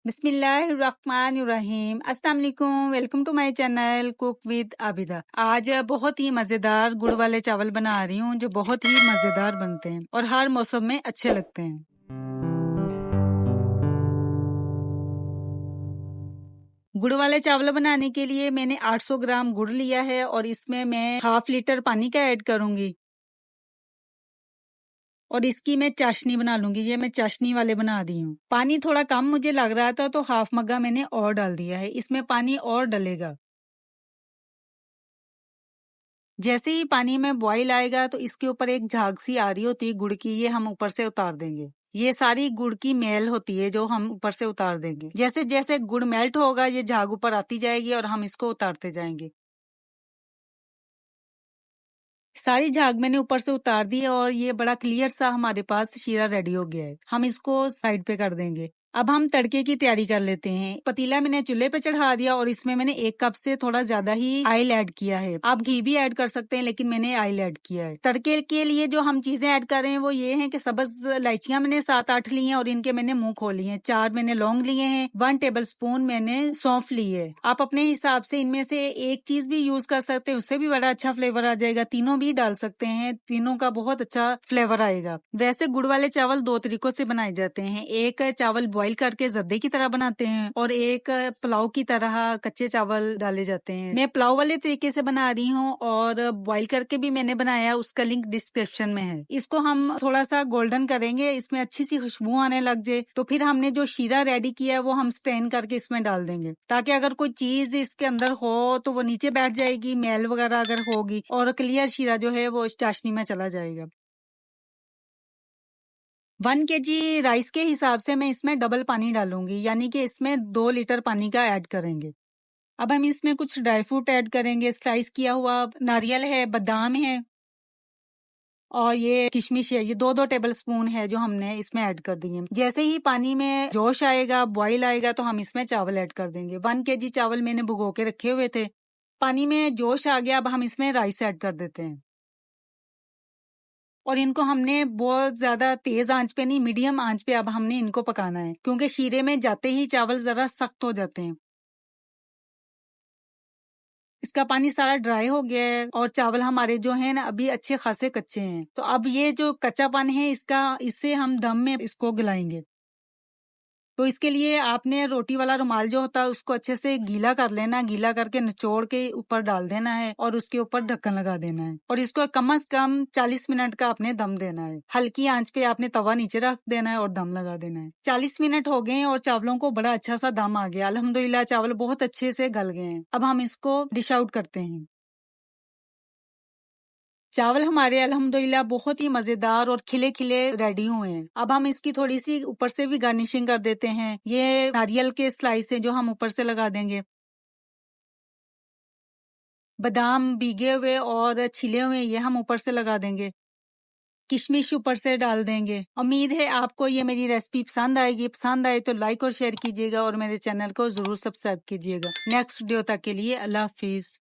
बिस्मिल्लाहिर्रहमानिर्रहीम। अस्सलाम वालेकुम। Welcome to my channel cook with Abida. आज बहुत ही मजेदार गुड़ वाले चावल बना रही हूँ जो बहुत ही मजेदार बनते हैं और हर मौसम में अच्छे लगते हैं। गुड़ वाले चावल बनाने के लिए मैंने 800 ग्राम गुड़ लिया है और इसमें मैं हाफ लीटर पानी का ऐड करूंगी और इसकी मैं चाशनी बना लूंगी। ये मैं चाशनी वाले बना रही हूँ। पानी थोड़ा कम मुझे लग रहा था तो हाफ मग्गा मैंने और डाल दिया है। इसमें पानी और डलेगा। जैसे ही पानी में बॉईल आएगा तो इसके ऊपर एक झाग सी आ रही होती है गुड़ की, ये हम ऊपर से उतार देंगे। ये सारी गुड़ की मैल होती है जो हम ऊपर से उतार देंगे। जैसे जैसे गुड़ मेल्ट होगा ये झाग ऊपर आती जाएगी और हम इसको उतारते जाएंगे। सारी झाग मैंने ऊपर से उतार दी है और ये बड़ा क्लियर सा हमारे पास शीरा रेडी हो गया है। हम इसको साइड पे कर देंगे। अब हम तड़के की तैयारी कर लेते हैं। पतीला मैंने चूल्हे पे चढ़ा दिया और इसमें मैंने 1 कप से थोड़ा ज्यादा ही ऑयल ऐड किया है। आप घी भी ऐड कर सकते हैं लेकिन मैंने ऑयल ऐड किया है। तड़के के लिए जो हम चीजें ऐड कर रहे हैं वो ये है कि सब्ज इलायचियां मैंने 7-8 ली हैं और इनके मैंने मुंह खोली हैं। 4 मैंने लौंग लिए हैं। 1 टेबल स्पून मैंने सौंफ ली है। आप अपने हिसाब से इनमें से एक चीज भी यूज कर सकते हैं, उससे भी बड़ा अच्छा फ्लेवर आ जाएगा। तीनों भी डाल सकते हैं, तीनों का बहुत अच्छा फ्लेवर आएगा। वैसे गुड़ वाले चावल 2 तरीकों से बनाए जाते हैं। एक चावल बॉईल करके जर्दे की तरह बनाते हैं और एक पुलाव की तरह कच्चे चावल डाले जाते हैं। मैं पुलाव वाले तरीके से बना रही हूँ और बॉईल करके भी मैंने बनाया, उसका लिंक डिस्क्रिप्शन में है। इसको हम थोड़ा सा गोल्डन करेंगे, इसमें अच्छी सी खुशबू आने लग जाए तो फिर हमने जो शीरा रेडी किया है वो हम स्ट्रेन करके इसमें डाल देंगे, ताकि अगर कोई चीज इसके अंदर हो तो वो नीचे बैठ जाएगी, मैल वगैरह अगर होगी, और क्लियर शीरा जो है वो चाशनी में चला जाएगा। 1 kg राइस के हिसाब से मैं इसमें डबल पानी डालूंगी, यानी कि इसमें 2 लीटर पानी का ऐड करेंगे। अब हम इसमें कुछ ड्राई फ्रूट ऐड करेंगे। स्लाइस किया हुआ नारियल है, बादाम है और ये किशमिश है। ये 2-2 टेबल स्पून है जो हमने इसमें ऐड कर दिए। जैसे ही पानी में जोश आएगा, बॉईल आएगा तो हम इसमें चावल ऐड कर देंगे। 1 kg चावल मैंने भिगो के रखे हुए थे। पानी में जोश आ गया, अब हम इसमें राइस ऐड कर देते हैं और इनको हमने बहुत ज्यादा तेज आंच पे नहीं, मीडियम आंच पे अब हमने इनको पकाना है, क्योंकि शीरे में जाते ही चावल जरा सख्त हो जाते हैं। इसका पानी सारा ड्राई हो गया है और चावल हमारे जो हैं ना अभी अच्छे खासे कच्चे हैं। तो अब ये जो कच्चापन है इसका, इससे हम दम में इसको गलाएंगे। तो इसके लिए आपने रोटी वाला रुमाल जो होता है उसको अच्छे से गीला कर लेना। गीला करके निचोड़ के ऊपर डाल देना है और उसके ऊपर ढक्कन लगा देना है और इसको कम से कम 40 मिनट का आपने दम देना है। हल्की आंच पे आपने तवा नीचे रख देना है और दम लगा देना है। 40 मिनट हो गए और चावलों को बड़ा अच्छा सा दम आ गया। अल्हम्दुलिल्लाह चावल बहुत अच्छे से गल गए हैं। अब हम इसको डिश आउट करते हैं। चावल हमारे अल्हम्दुलिल्लाह बहुत ही मजेदार और खिले खिले रेडी हुए हैं। अब हम इसकी थोड़ी सी ऊपर से भी गार्निशिंग कर देते हैं। ये नारियल के स्लाइस है जो हम ऊपर से लगा देंगे। बादाम भीगे हुए और छिले हुए ये हम ऊपर से लगा देंगे। किशमिश ऊपर से डाल देंगे। उम्मीद है आपको ये मेरी रेसिपी पसंद आएगी। पसंद आए तो लाइक और शेयर कीजिएगा और मेरे चैनल को जरूर सब्सक्राइब कीजिएगा। नेक्स्ट वीडियो तक के लिए अल्लाह हाफिज।